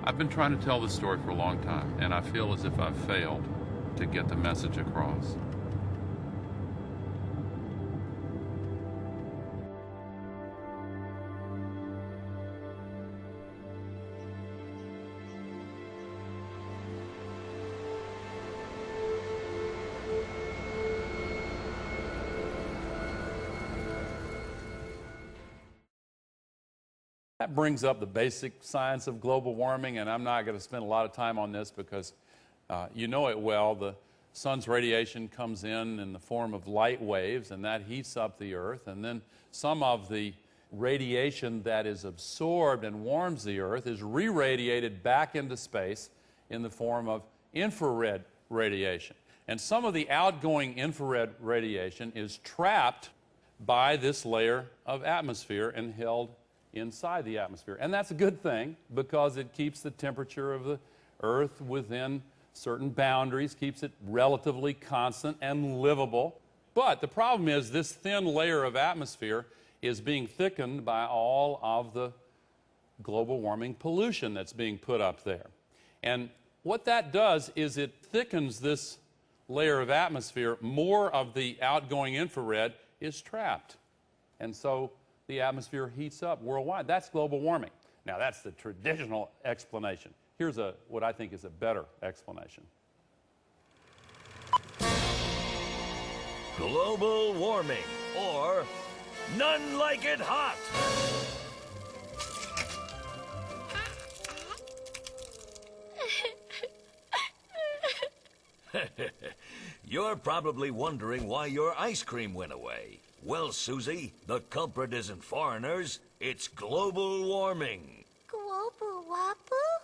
I've been trying to tell this story for a long time, and I feel as if I've failed to get the message across. That brings up the basic science of global warming, and I'm not going to spend a lot of time on this because you know it well. The sun's radiation comes in the form of light waves, and that heats up the Earth. And then some of the radiation that is absorbed and warms the Earth is re-radiated back into space in the form of infrared radiation. And some of the outgoing infrared radiation is trapped by this layer of atmosphere and held inside the atmosphere. And that's a good thing because it keeps the temperature of the Earth within certain boundaries, keeps it relatively constant and livable. But the problem is this thin layer of atmosphere is being thickened by all of the global warming pollution that's being put up there. And what that does is it thickens this layer of atmosphere. More of the outgoing infrared is trapped. And so the atmosphere heats up worldwide. That's global warming. Now, that's the traditional explanation. Here's what I think is a better explanation. Global warming, or none like it hot. You're probably wondering why your ice cream went away. Well, Susie, the culprit isn't foreigners, it's global warming. Global wobble?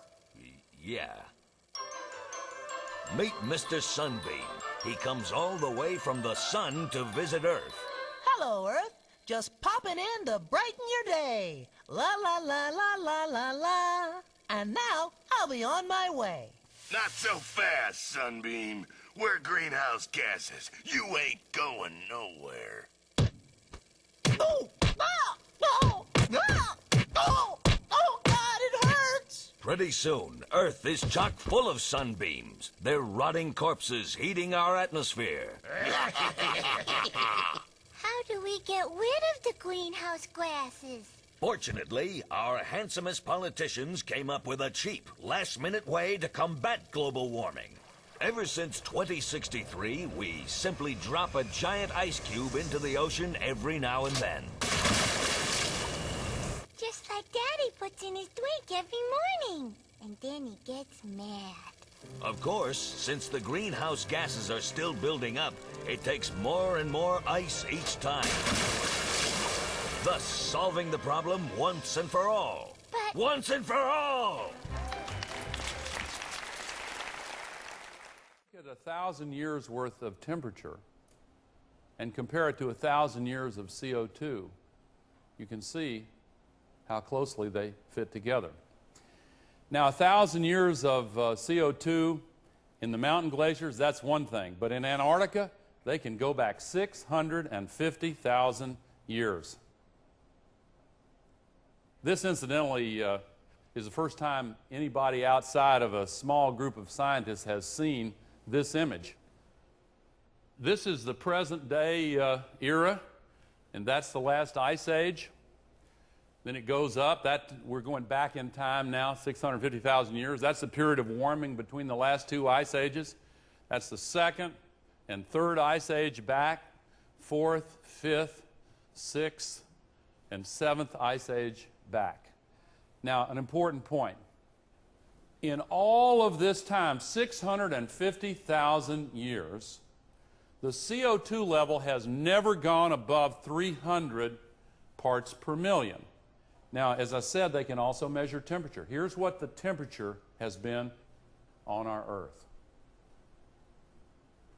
Yeah. Meet Mr. Sunbeam. He comes all the way from the sun to visit Earth. Hello, Earth. Just popping in to brighten your day. La la la la la la la. And now I'll be on my way. Not so fast, Sunbeam. We're greenhouse gases. You ain't going nowhere. Oh! Ah! Oh! Ah! Oh! Oh, God, it hurts! Pretty soon, Earth is chock full of sunbeams. They're rotting corpses heating our atmosphere. How do we get rid of the greenhouse gases? Fortunately, our handsomest politicians came up with a cheap, last-minute way to combat global warming. Ever since 2063, we simply drop a giant ice cube into the ocean every now and then. Just like Daddy puts in his drink every morning. And then he gets mad. Of course, since the greenhouse gases are still building up, it takes more and more ice each time. Thus, solving the problem once and for all. But Once and for all! Look at 1,000 years worth of temperature and compare it to 1,000 years of CO2. You can see how closely they fit together. Now, 1,000 years of CO2 in the mountain glaciers, that's one thing. But in Antarctica, they can go back 650,000 years. This, incidentally, is the first time anybody outside of a small group of scientists has seen this image. This is the present day era, and that's the last ice age. Then it goes up. We're going back in time now, 650,000 years. That's the period of warming between the last two ice ages. That's the second and third ice age back, fourth, fifth, sixth, and seventh ice age back. Now, an important point. In all of this time, 650,000 years, the CO2 level has never gone above 300 parts per million. Now, as I said, they can also measure temperature. Here's what the temperature has been on our Earth.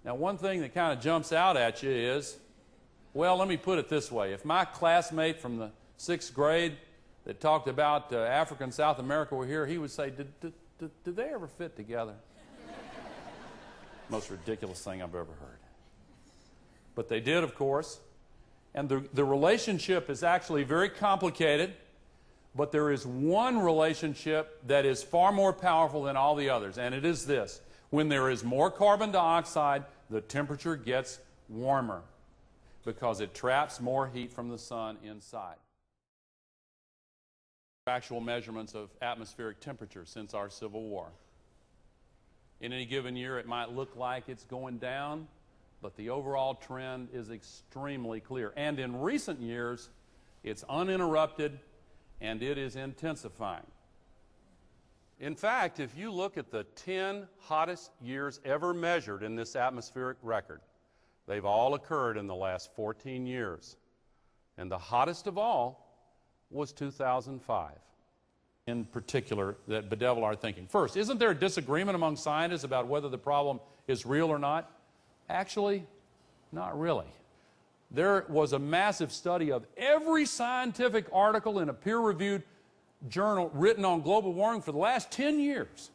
Now, one thing that kind of jumps out at you is, well, let me put it this way. If my classmate from the 6th grade that talked about Africa and South America were here, he would say, did they ever fit together? Most ridiculous thing I've ever heard. But they did, of course. And the relationship is actually very complicated. But there is one relationship that is far more powerful than all the others, and it is this. When there is more carbon dioxide, the temperature gets warmer because it traps more heat from the sun inside. Actual measurements of atmospheric temperature since our Civil War. In any given year, it might look like it's going down, but the overall trend is extremely clear. And in recent years, it's uninterrupted and it is intensifying. In fact, if you look at the 10 hottest years ever measured in this atmospheric record, they've all occurred in the last 14 years. And the hottest of all was 2005. In particular, that bedevil our thinking. First, isn't there a disagreement among scientists about whether the problem is real or not? Actually, not really. There was a massive study of every scientific article in a peer-reviewed journal written on global warming for the last 10 years.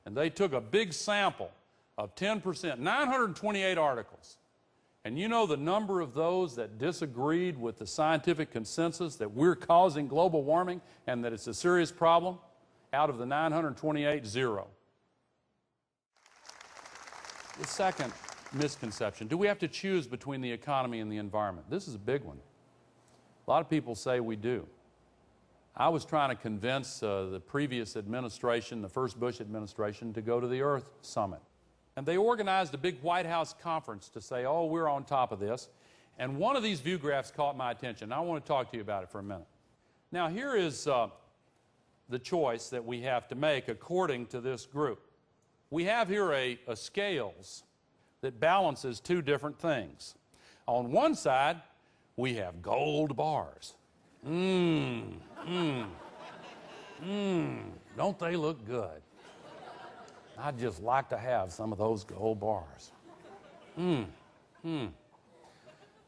And they took a big sample of 10%, 928 articles. And you know the number of those that disagreed with the scientific consensus that we're causing global warming and that it's a serious problem? Out of the 928, 0. The second misconception, do we have to choose between the economy and the environment? This is a big one. A lot of people say we do. I was trying to convince the previous administration, the first Bush administration, to go to the Earth Summit. And they organized a big White House conference to say, oh, we're on top of this. And one of these view graphs caught my attention. I want to talk to you about it for a minute. Now, here is the choice that we have to make according to this group. We have here a scales that balances two different things. On one side, we have gold bars. Don't they look good? I'd just like to have some of those gold bars.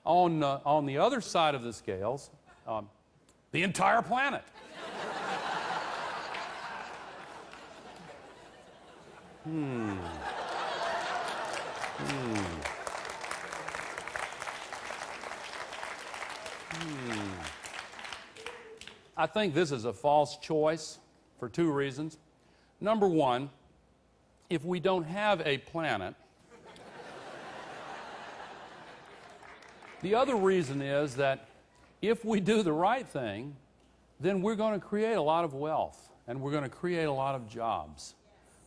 On the other side of the scales, the entire planet. I think this is a false choice for two reasons. Number one, if we don't have a planet, the other reason is that if we do the right thing, then we're going to create a lot of wealth and we're going to create a lot of jobs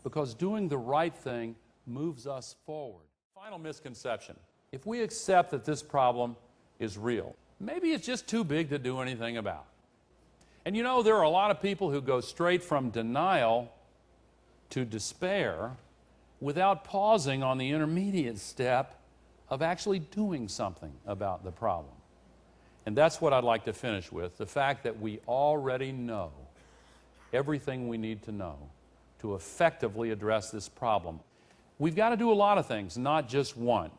because doing the right thing moves us forward. Final misconception. If we accept that this problem is real, maybe it's just too big to do anything about. And you know, there are a lot of people who go straight from denial to despair without pausing on the intermediate step of actually doing something about the problem. And that's what I'd like to finish with, the fact that we already know everything we need to know to effectively address this problem. We've got to do a lot of things, not just one.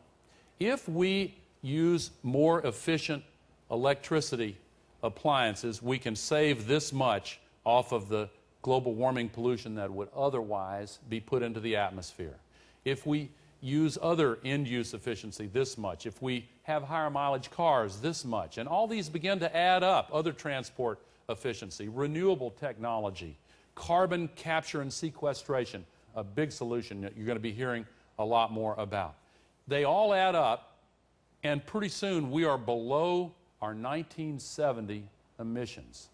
If we use more efficient electricity appliances, we can save this much off of the global warming pollution that would otherwise be put into the atmosphere. If we use other end-use efficiency, this much. If we have higher mileage cars, this much. And all these begin to add up. Other transport efficiency, renewable technology, carbon capture and sequestration, a big solution that you're going to be hearing a lot more about. They all add up, and pretty soon we are below our 1970 emissions.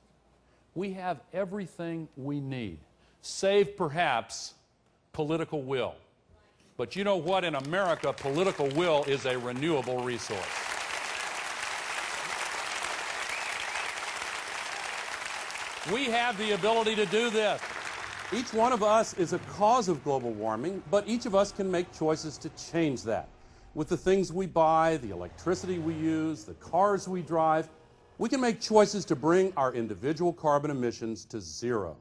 We have everything we need, save perhaps political will. But you know what? In America, political will is a renewable resource. We have the ability to do this. Each one of us is a cause of global warming, but each of us can make choices to change that. With the things we buy, the electricity we use, the cars we drive, we can make choices to bring our individual carbon emissions to zero.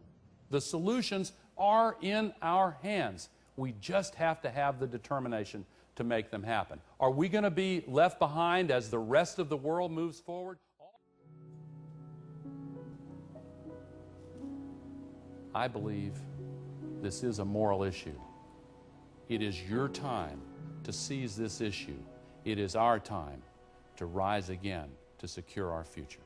The solutions are in our hands. We just have to have the determination to make them happen. Are we going to be left behind as the rest of the world moves forward? I believe this is a moral issue. It is your time to seize this issue. It is our time to rise again to secure our future.